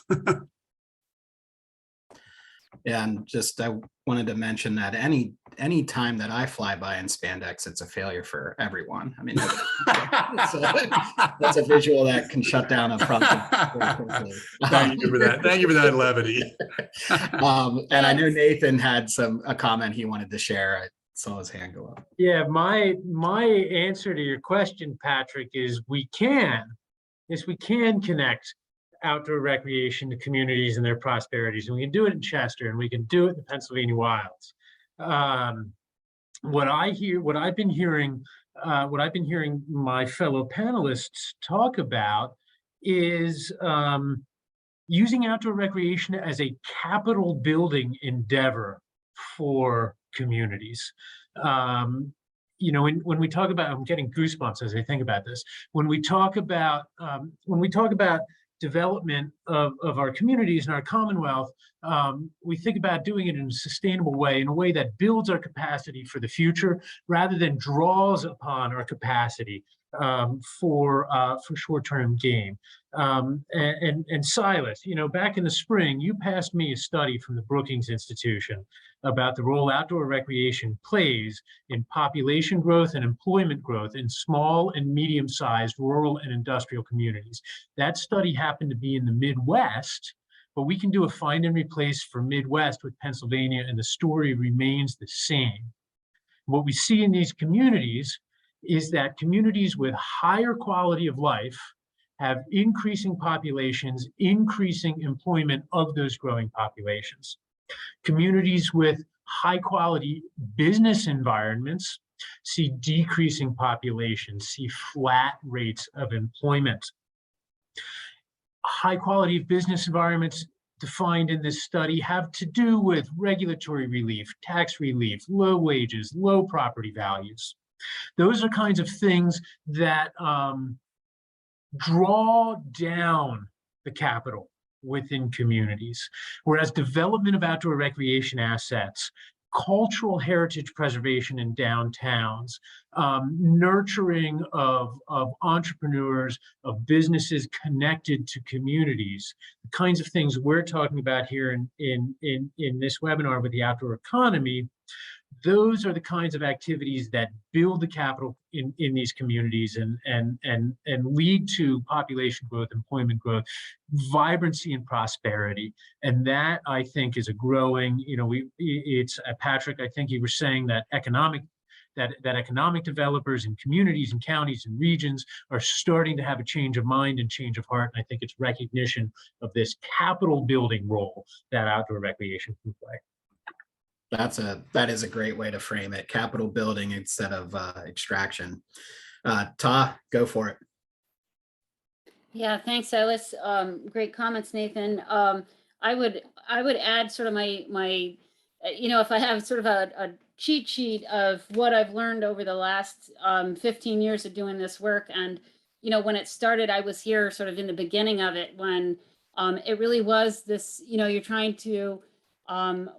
Yeah, and just I wanted to mention that any time that I fly by in spandex, it's a failure for everyone. I mean, so that's a visual that can shut down a project very quickly. Thank you for that. Thank you for that levity. And I know Nathan had a comment he wanted to share. I saw his hand go up. Yeah, my answer to your question, Patrick, is we can connect outdoor recreation to communities and their prosperities, and we can do it in Chester, and we can do it in the Pennsylvania wilds. What I've been hearing my fellow panelists talk about is using outdoor recreation as a capital building endeavor for communities. You know, when we talk about, I'm getting goosebumps as I think about this. When we talk about development of our communities and our Commonwealth, we think about doing it in a sustainable way, in a way that builds our capacity for the future, rather than draws upon our capacity for short-term gain. And Silas, you know, back in the spring, you passed me a study from the Brookings Institution about the role outdoor recreation plays in population growth and employment growth in small and medium-sized rural and industrial communities. That study happened to be in the Midwest, but we can do a find and replace for Midwest with Pennsylvania, and the story remains the same. What we see in these communities is that communities with higher quality of life have increasing populations, increasing employment of those growing populations. Communities with high quality business environments see decreasing populations, see flat rates of employment. High quality business environments defined in this study have to do with regulatory relief, tax relief, low wages, low property values. Those are kinds of things that draw down the capital within communities, whereas development of outdoor recreation assets, cultural heritage preservation in downtowns, nurturing of entrepreneurs, of businesses connected to communities, the kinds of things we're talking about here in this webinar with the outdoor economy. Those are the kinds of activities that build the capital in these communities and lead to population growth, employment growth, vibrancy and prosperity. And that, I think, is a growing, you know, it's Patrick, I think you were saying that economic developers in communities and counties and regions are starting to have a change of mind and change of heart. And I think it's recognition of this capital building role that outdoor recreation can play. That is a great way to frame it. Capital building instead of extraction. Ta, go for it. Yeah, thanks, Silas. Great comments, Nathan. I would add sort of my you know, if I have sort of a cheat sheet of what I've learned over the last 15 years of doing this work. And, you know, when it started, I was here sort of in the beginning of it when it really was this, you know, you're trying to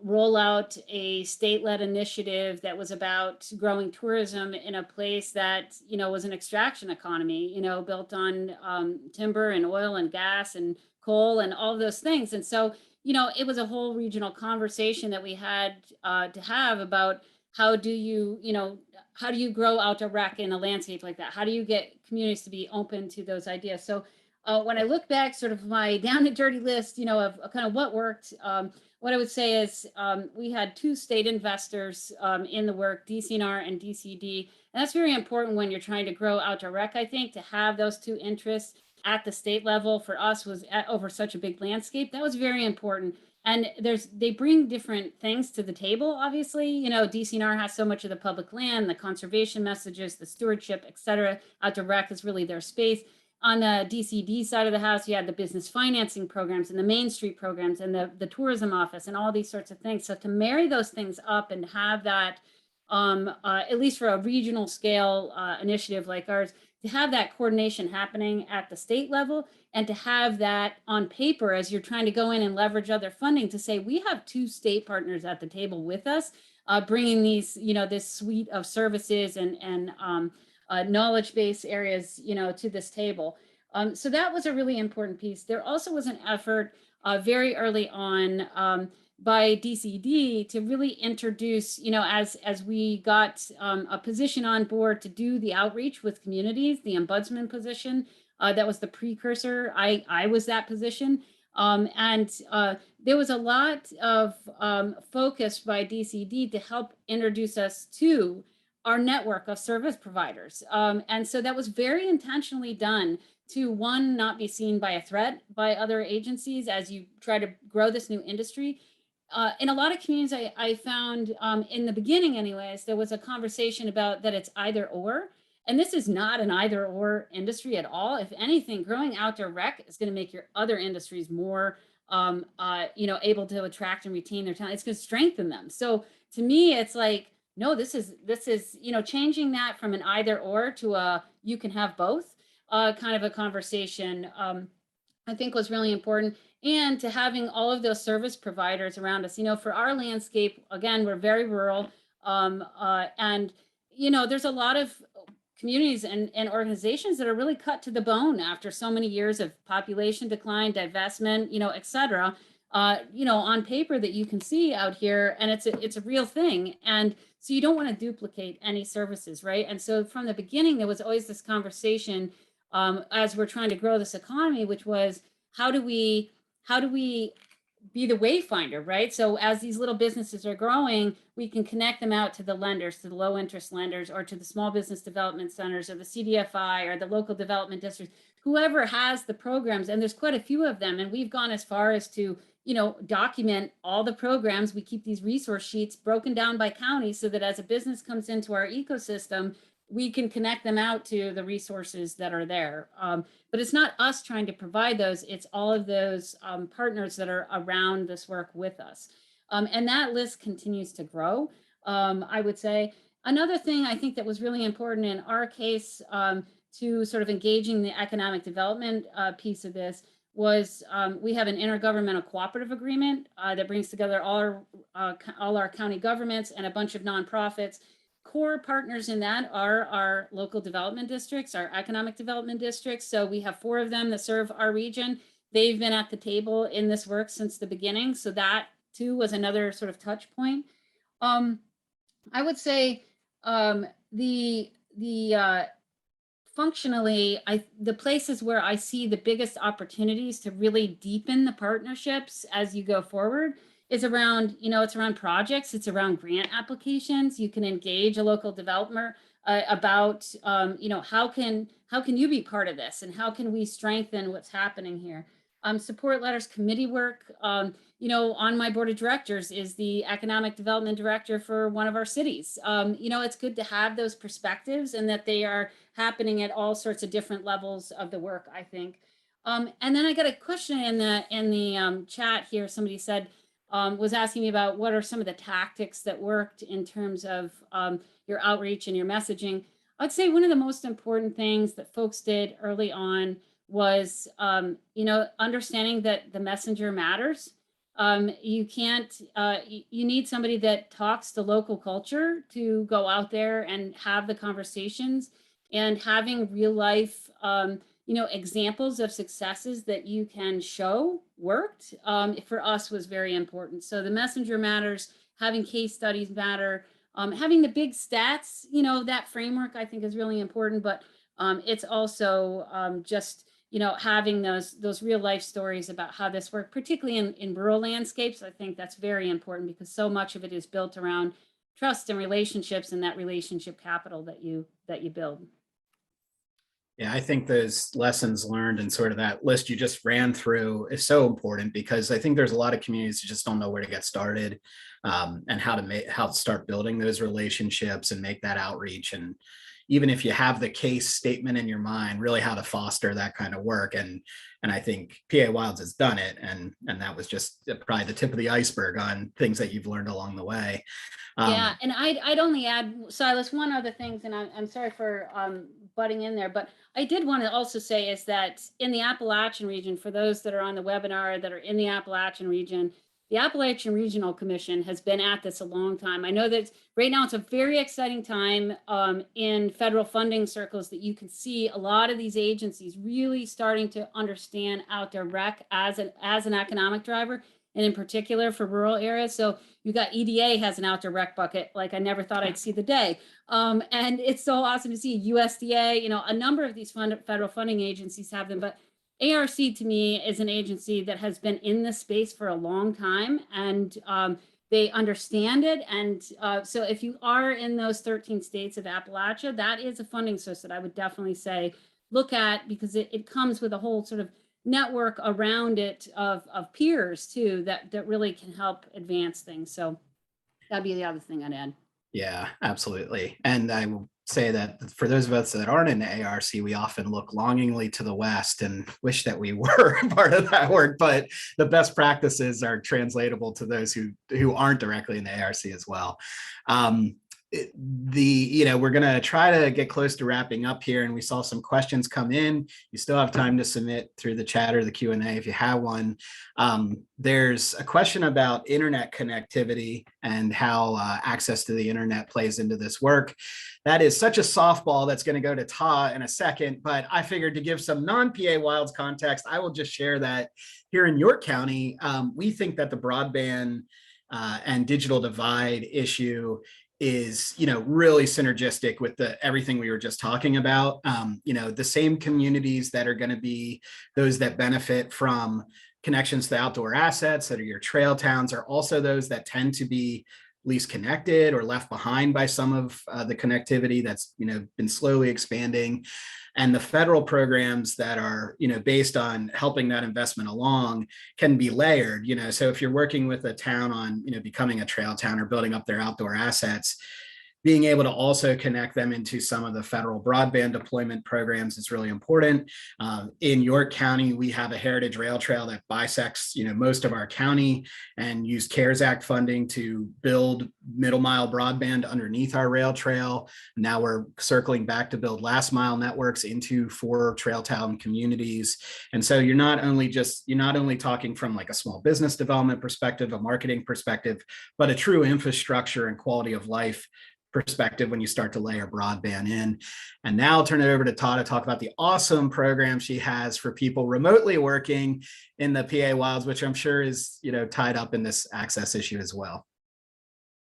roll out a state-led initiative that was about growing tourism in a place that, you know, was an extraction economy, you know, built on timber and oil and gas and coal and all of those things. And so, you know, it was a whole regional conversation that we had to have about how do you, you know, how do you grow outdoor rec in a landscape like that? How do you get communities to be open to those ideas? So when I look back, sort of my down and dirty list, you know, of kind of what worked, what I would say is we had 2 state investors in the work, DCNR and DCD. And that's very important when you're trying to grow outdoor rec, I think, to have those 2 interests at the state level for us was over such a big landscape. That was very important. And they bring different things to the table, obviously. You know, DCNR has so much of the public land, the conservation messages, the stewardship, et cetera. Outdoor rec is really their space. On the DCD side of the house, you had the business financing programs and the Main Street programs and the tourism office and all these sorts of things. So to marry those things up and have that, at least for a regional scale initiative like ours, to have that coordination happening at the state level and to have that on paper as you're trying to go in and leverage other funding to say, we have 2 state partners at the table with us, bringing these, you know, this suite of services and knowledge-based areas, you know, to this table. So that was a really important piece. There also was an effort very early on by DCD to really introduce, as we got a position on board to do the outreach with communities, the ombudsman position, that was the precursor. I was that position. And there was a lot of focus by DCD to help introduce us to our network of service providers. And so that was very intentionally done to, one, not be seen by a threat by other agencies as you try to grow this new industry. In a lot of communities, I found in the beginning anyways, there was a conversation about that it's either or. And this is not an either or industry at all. If anything, growing outdoor rec is going to make your other industries more able to attract and retain their talent. It's going to strengthen them. So to me, it's like, no, this is changing that from an either or to a you can have both kind of a conversation, I think was really important. And to having all of those service providers around us, for our landscape, again, we're very rural. And, there's a lot of communities and organizations that are really cut to the bone after so many years of population decline, divestment, et cetera, on paper that you can see out here. And it's a real thing. And so you don't want to duplicate any services, right? And so from the beginning, there was always this conversation as we're trying to grow this economy, which was how do we be the wayfinder, right? So as these little businesses are growing, we can connect them out to the lenders, to the low interest lenders, or to the small business development centers, or the CDFI, or the local development districts, whoever has the programs. And there's quite a few of them. And we've gone as far as to, document all the programs. We keep these resource sheets broken down by county so that as a business comes into our ecosystem, we can connect them out to the resources that are there. But it's not us trying to provide those, it's all of those partners that are around this work with us. And that list continues to grow, I would say. Another thing I think that was really important in our case to sort of engaging the economic development piece of this was we have an intergovernmental cooperative agreement that brings together all our county governments and a bunch of nonprofits. Core partners in that are our local development districts, our economic development districts. So we have 4 of them that serve our region. They've been at the table in this work since the beginning. So that too was another sort of touch point. I would say functionally, the places where I see the biggest opportunities to really deepen the partnerships as you go forward is around, it's around projects, it's around grant applications. You can engage a local developer about, how can you be part of this and how can we strengthen what's happening here? Support letters, committee work, on my board of directors is the economic development director for one of our cities. It's good to have those perspectives and that they are happening at all sorts of different levels of the work, I think. And then I got a question in the chat here. Somebody said, was asking me about what are some of the tactics that worked in terms of your outreach and your messaging. I'd say one of the most important things that folks did early on was, understanding that the messenger matters. You can't, you need somebody that talks to local culture to go out there and have the conversations, and having real life, examples of successes that you can show worked for us was very important. So the messenger matters, having case studies matter, having the big stats, that framework I think is really important, but it's also just, having those real life stories about how this worked, particularly in rural landscapes. I think that's very important because so much of it is built around trust and relationships and that relationship capital that you build. Yeah, I think those lessons learned and sort of that list you just ran through is so important, because I think there's a lot of communities who just don't know where to get started and how to start building those relationships and make that outreach. And even if you have the case statement in your mind, really how to foster that kind of work. And I think PA Wilds has done it. And that was just probably the tip of the iceberg on things that you've learned along the way. Yeah, and I'd only add, Silas, one other thing, and I'm sorry for butting in there, but I did want to also say is that in the Appalachian region, for those that are on the webinar that are in the Appalachian region, the Appalachian Regional Commission has been at this a long time. I know that right now it's a very exciting time in federal funding circles that you can see a lot of these agencies really starting to understand outdoor rec as an economic driver. and in particular for rural areas. So you got EDA has an outdoor rec bucket, like I never thought I'd see the day. And it's so awesome to see USDA, you know, a number of these federal funding agencies have them, but ARC to me is an agency that has been in this space for a long time, and they understand it. And so if you are in those 13 states of Appalachia, that is a funding source that I would definitely say look at, because it comes with a whole sort of network around it of peers too, that really can help advance things. So that'd be the other thing I'd add. Yeah, absolutely. And I will say that for those of us that aren't in the ARC, we often look longingly to the West and wish that we were part of that work, but the best practices are translatable to those who aren't directly in the ARC as well. We're going to try to get close to wrapping up here, and we saw some questions come in. You still have time to submit through the chat or the Q&A if you have one. There's a question about internet connectivity and how access to the internet plays into this work. That is such a softball that's going to go to Ta in a second, but I figured to give some non-PA Wilds context, I will just share that here in York County, we think that the broadband and digital divide issue is, really synergistic with everything we were just talking about. The same communities that are going to be those that benefit from connections to outdoor assets that are your trail towns are also those that tend to be least connected or left behind by some of the connectivity that's, been slowly expanding. And the federal programs that are, based on helping that investment along can be layered, so if you're working with a town on, becoming a trail town or building up their outdoor assets, being able to also connect them into some of the federal broadband deployment programs is really important. In York County, we have a heritage rail trail that bisects, most of our county, and use CARES Act funding to build middle mile broadband underneath our rail trail. Now we're circling back to build last mile networks into 4 trail town communities. And so you're not only talking from like a small business development perspective, a marketing perspective, but a true infrastructure and quality of life perspective when you start to layer broadband in. And now I'll turn it over to Todd to talk about the awesome program she has for people remotely working in the PA Wilds, which I'm sure is, tied up in this access issue as well.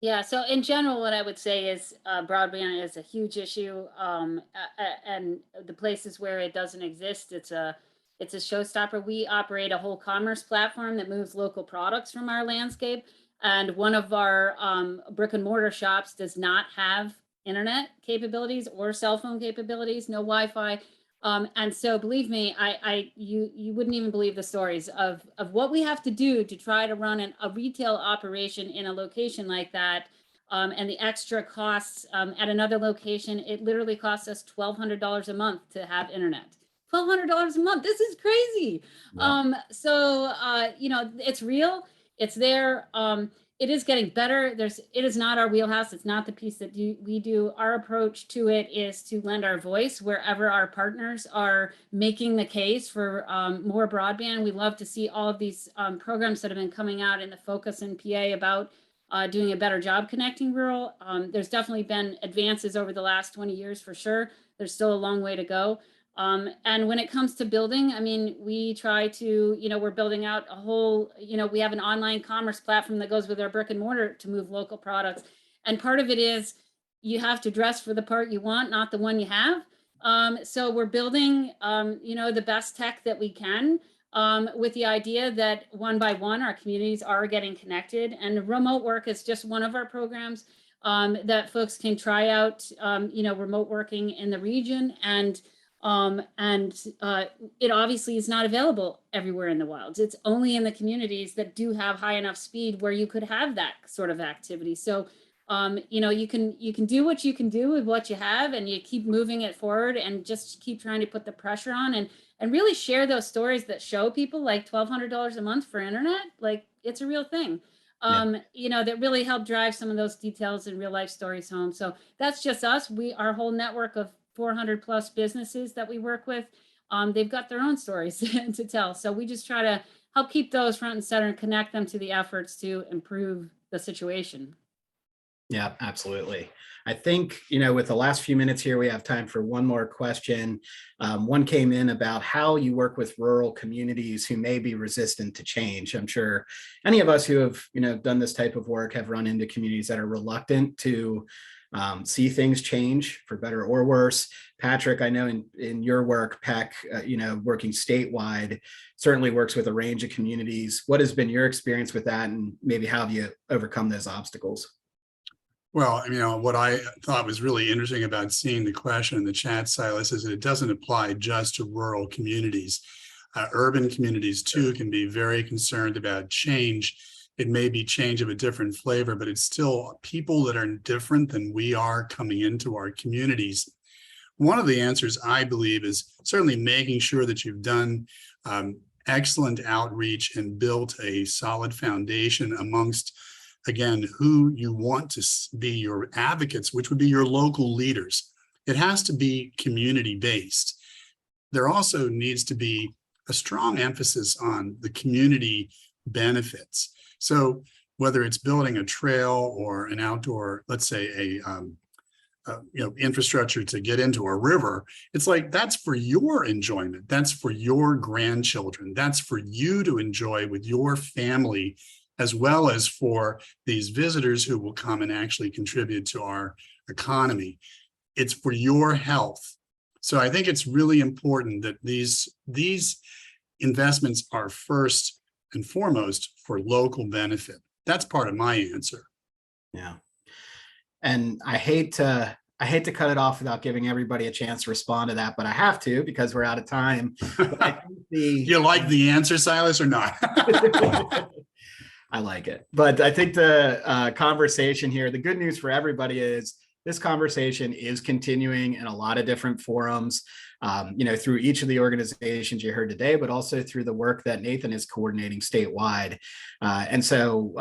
Yeah, so in general, what I would say is broadband is a huge issue, and the places where it doesn't exist, it's a showstopper. We operate a whole commerce platform that moves local products from our landscape. And one of our brick and mortar shops does not have internet capabilities or cell phone capabilities, no Wi-Fi. And so believe me, you wouldn't even believe the stories of what we have to do to try to run a retail operation in a location like that. And the extra costs at another location, it literally costs us $1,200 a month to have internet. $1,200 a month. This is crazy. Wow. It's real. It's there. It is getting better. It is not our wheelhouse. It's not the piece that we do. Our approach to it is to lend our voice wherever our partners are making the case for more broadband. We love to see all of these programs that have been coming out in the focus in PA about doing a better job connecting rural. There's definitely been advances over the last 20 years for sure. There's still a long way to go. And when it comes to building, I mean, we try to, we're building out a whole, we have an online commerce platform that goes with our brick and mortar to move local products. And part of it is you have to dress for the part you want, not the one you have. So we're building, the best tech that we can with the idea that one by one, our communities are getting connected. And remote work is just one of our programs that folks can try out, remote working in the region. And it obviously is not available everywhere in the wilds. It's only in the communities that do have high enough speed where you could have that sort of activity. So, you can do what you can do with what you have, and you keep moving it forward and just keep trying to put the pressure on and really share those stories that show people like $1,200 a month for internet. Like it's a real thing. That really help drive some of those details and real life stories home. So that's just us. Our whole network of 400 plus businesses that we work with, they've got their own stories to tell. So we just try to help keep those front and center and connect them to the efforts to improve the situation. Yeah, absolutely. I think, you know, with the last few minutes here, we have time for one more question. One came in about how you work with rural communities who may be resistant to change. I'm sure any of us who have, you know, done this type of work have run into communities that are reluctant to see things change for better or worse. Patrick, I know in your work, PEC, you know, working statewide, certainly works with a range of communities. What has been your experience with that, and maybe how have you overcome those obstacles? Well, you know, what I thought was really interesting about seeing the question in the chat, Silas, is that it doesn't apply just to rural communities. Urban communities too can be very concerned about change. It may be change of a different flavor, but it's still people that are different than we are coming into our communities. One of the answers, I believe, is certainly making sure that you've done excellent outreach and built a solid foundation amongst, again, who you want to be your advocates, which would be your local leaders. It has to be community-based. There also needs to be a strong emphasis on the community benefits. So whether it's building a trail or an outdoor, let's say infrastructure to get into a river, it's like, that's for your enjoyment. That's for your grandchildren. That's for you to enjoy with your family, as well as for these visitors who will come and actually contribute to our economy. It's for your health. So I think it's really important that these investments are first and foremost for local benefit. That's part of my answer. Yeah. And I hate to cut it off without giving everybody a chance to respond to that, but I have to because we're out of time. I think You like the answer, Silas, or not? I like it. But I think the conversation here, the good news for everybody is this conversation is continuing in a lot of different forums, you know, through each of the organizations you heard today, but also through the work that Nathan is coordinating statewide. And so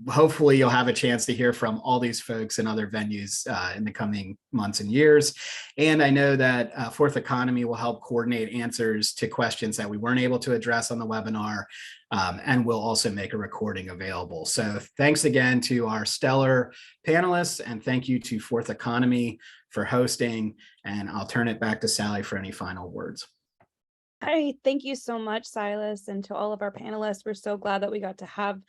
hopefully you'll have a chance to hear from all these folks in other venues in the coming months and years. And I know that Fourth Economy will help coordinate answers to questions that we weren't able to address on the webinar. And we'll also make a recording available. So thanks again to our stellar panelists, and thank you to Fourth Economy for hosting. And I'll turn it back to Sally for any final words. Hi, thank you so much, Silas, and to all of our panelists. We're so glad that we got to have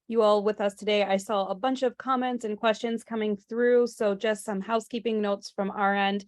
you all with us today. I saw a bunch of comments and questions coming through, so just some housekeeping notes from our end.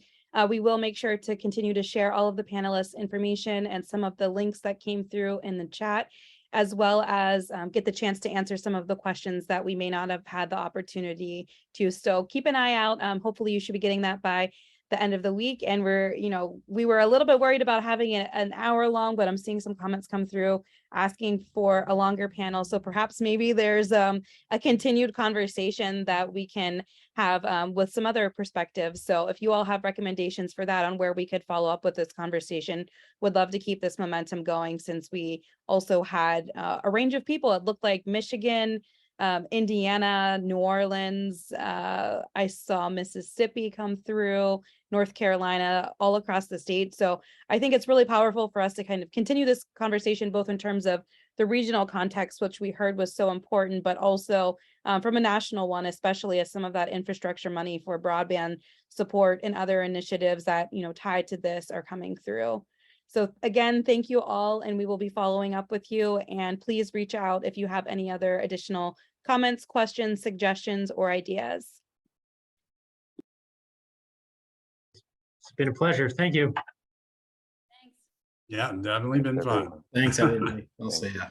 We will make sure to continue to share all of the panelists' information and some of the links that came through in the chat, as well as get the chance to answer some of the questions that we may not have had the opportunity to. So keep an eye out. Hopefully you should be getting that by the end of the week. And we were a little bit worried about having it an hour long, but I'm seeing some comments come through asking for a longer panel. So perhaps maybe there's a continued conversation that we can have with some other perspectives. So if you all have recommendations for that on where we could follow up with this conversation, would love to keep this momentum going, since we also had a range of people. It looked like Michigan, Indiana, New Orleans, I saw Mississippi come through, North Carolina, all across the state. So I think it's really powerful for us to kind of continue this conversation, both in terms of the regional context, which we heard was so important, but also from a national one, especially as some of that infrastructure money for broadband support and other initiatives that, tied to this are coming through. So again, thank you all, and we will be following up with you. And please reach out if you have any other additional comments, questions, suggestions, or ideas. It's been a pleasure. Thank you. Thanks. Yeah, definitely been fun. Thanks, everybody. We'll see ya.